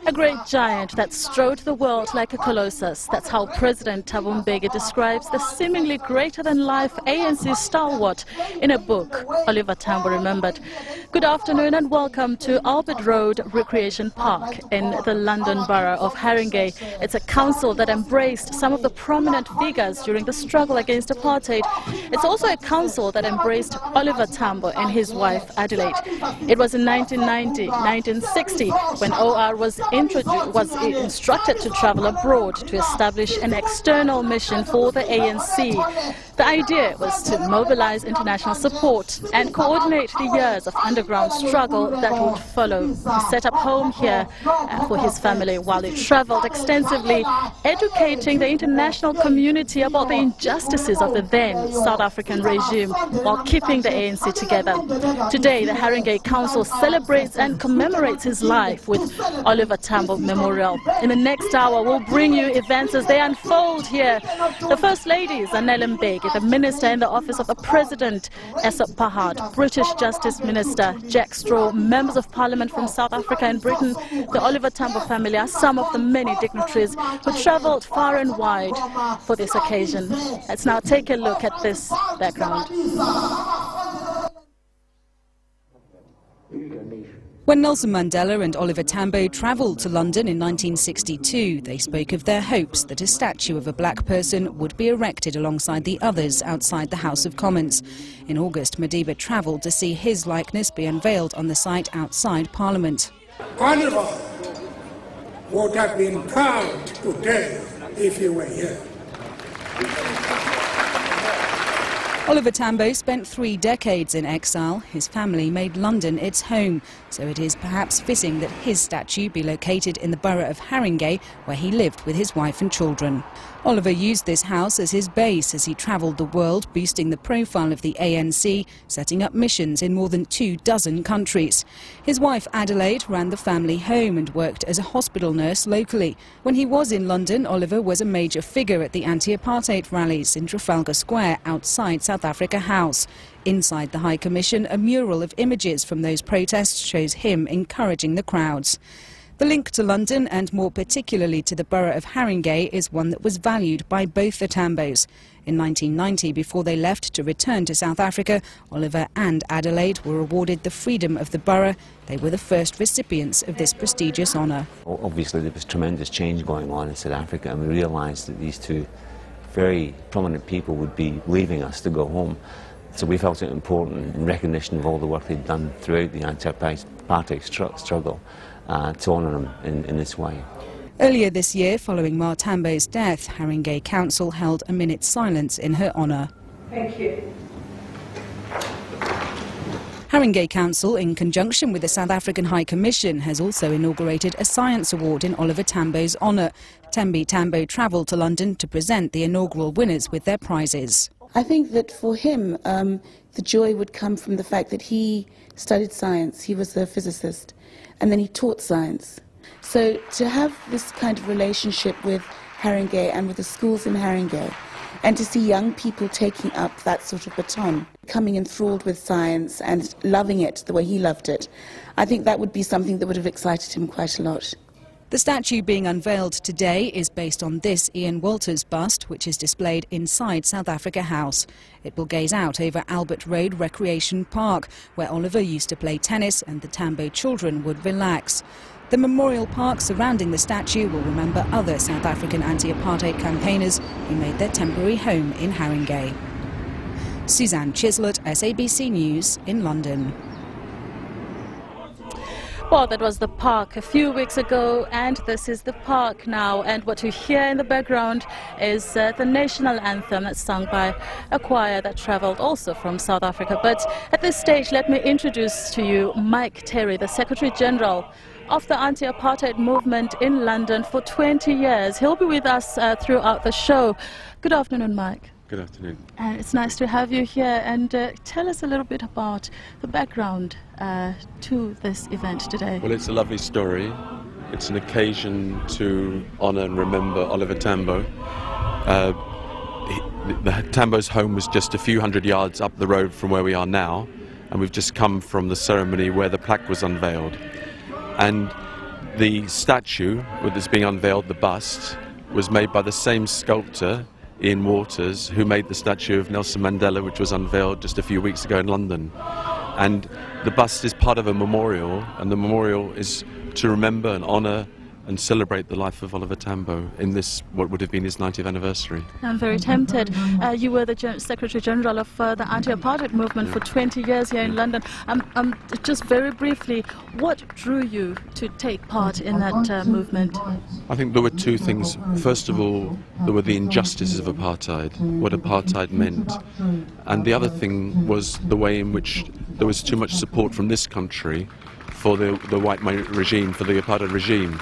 A great giant that strode the world like a colossus. That's how President Thabo Mbeki describes the seemingly greater-than-life ANC stalwart in a book Oliver Tambo remembered. Good afternoon and welcome to Albert Road Recreation Park in the London borough of Haringey. It's a council that embraced some of the prominent figures during the struggle against apartheid. It's also a council that embraced Oliver Tambo and his wife Adelaide. It was in 1960 when OR was instructed to travel abroad to establish an external mission for the ANC. The idea was to mobilize international support and coordinate the years of underground struggle that would follow. He set up home here for his family while he traveled extensively, educating the international community about the injustices of the then South African regime while keeping the ANC together. Today, the Haringey Council celebrates and commemorates his life with Oliver Tambo Memorial. In the next hour, we'll bring you events as they unfold here. The First Lady, Zanele Mbeki, the Minister in the Office of the President, Esop Pahad, British Justice Minister Jack Straw, members of Parliament from South Africa and Britain, the Oliver Tambo family are some of the many dignitaries who travelled far and wide for this occasion. Let's now take a look at this background. When Nelson Mandela and Oliver Tambo travelled to London in 1962, they spoke of their hopes that a statue of a black person would be erected alongside the others outside the House of Commons. In August, Madiba travelled to see his likeness be unveiled on the site outside Parliament. Oliver would have been proud today if he were here. Oliver Tambo spent 3 decades in exile. His family made London its home, so it is perhaps fitting that his statue be located in the borough of Haringey, where he lived with his wife and children. Oliver used this house as his base as he travelled the world, boosting the profile of the ANC, setting up missions in more than 24 countries. His wife Adelaide ran the family home and worked as a hospital nurse locally. When he was in London, Oliver was a major figure at the anti-apartheid rallies in Trafalgar Square outside South Africa House. Inside the High Commission, a mural of images from those protests shows him encouraging the crowds. The link to London, and more particularly to the borough of Haringey, is one that was valued by both the Tambos. In 1990, before they left to return to South Africa, Oliver and Adelaide were awarded the freedom of the borough. They were the first recipients of this prestigious honour. Obviously, there was tremendous change going on in South Africa, and we realised that these two very prominent people would be leaving us to go home. So we felt it important, in recognition of all the work they'd done throughout the anti-apartheid struggle, to honour them in this way. Earlier this year, following Ma Tambo's death, Haringey Council held a minute's silence in her honour. Thank you. Haringey Council, in conjunction with the South African High Commission, has also inaugurated a science award in Oliver Tambo's honour. Tembi Tambo travelled to London to present the inaugural winners with their prizes. I think that for him, the joy would come from the fact that he studied science. He was a physicist, and then he taught science. So to have this kind of relationship with Haringey and with the schools in Haringey, and to see young people taking up that sort of baton, becoming enthralled with science and loving it the way he loved it, I think that would be something that would have excited him quite a lot. The statue being unveiled today is based on this Ian Walters bust, which is displayed inside South Africa House. It will gaze out over Albert Road Recreation Park, where Oliver used to play tennis and the Tambo children would relax. The memorial park surrounding the statue will remember other South African anti-apartheid campaigners who made their temporary home in Haringey. Suzanne Chislett, SABC News in London. Well, that was the park a few weeks ago, and this is the park now. And what you hear in the background is the national anthem that's sung by a choir that travelled also from South Africa. But at this stage, let me introduce to you Mike Terry, the Secretary General of the anti-apartheid movement in London for 20 years. He'll be with us throughout the show. Good afternoon, Mike. Good afternoon. And it's nice to have you here, and tell us a little bit about the background to this event today. Well, it's a lovely story. It's an occasion to honour and remember Oliver Tambo. The Tambo's home was just a few hundred yards up the road from where we are now, and we've just come from the ceremony where the plaque was unveiled. And the statue that's being unveiled, the bust, was made by the same sculptor, Ian Waters, who made the statue of Nelson Mandela, which was unveiled just a few weeks ago in London. And the bust is part of a memorial, and the memorial is to remember and honour and celebrate the life of Oliver Tambo in this, what would have been his 90th anniversary. I'm very tempted. You were the Secretary General of the anti-apartheid movement for 20 years here in London. Just very briefly, what drew you to take part in that movement? I think there were two things. First of all, there were the injustices of apartheid, what apartheid meant. And the other thing was the way in which there was too much support from this country for the white regime, for the apartheid regime.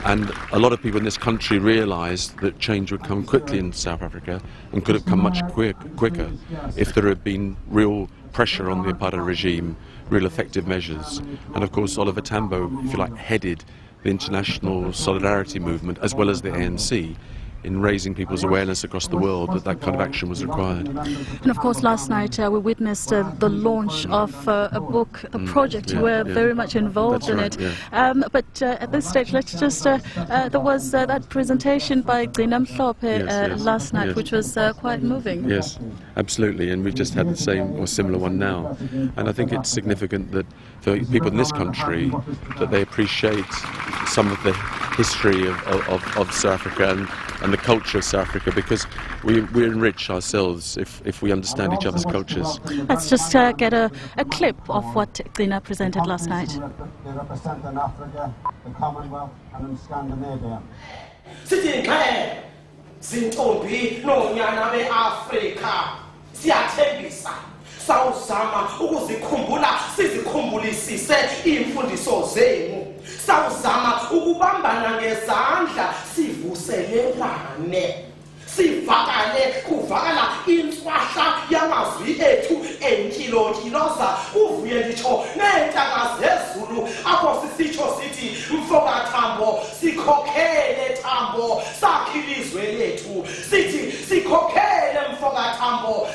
And a lot of people in this country realised that change would come quickly in South Africa and could have come much quicker if there had been real pressure on the apartheid regime, real effective measures. And of course Oliver Tambo, if you like, headed the international solidarity movement as well as the ANC in raising people's awareness across the world that that kind of action was required. And of course last night we witnessed the launch of a book, a project. You were very much involved in it. Yeah. But at this stage, let's just, there was that presentation by Gcina Mhlophe last night, which was quite moving. Yes, absolutely, and we've just had the same or similar one now. And I think it's significant that for people in this country, that they appreciate some of the history of South Africa and the culture of South Africa, because we enrich ourselves if we understand each other's cultures. Let's just get a clip of what Gcina presented last night. They represent in Africa, the Commonwealth, and in Scandinavia. Sawuzama ukuzikhumbula sizikhumbulise imfundiso zenu, sawuzama ukubambana ngezandla sivuselelane, sivakale kuvakala inswahla yamazwi ethu enkilokiloza uvuye nditsho neentaka zezulu apho sisitsho sithi mfoka Tambo sikhokhele Tambo sakhilizwe lethu, sithi sikhokhele mfoka Tambo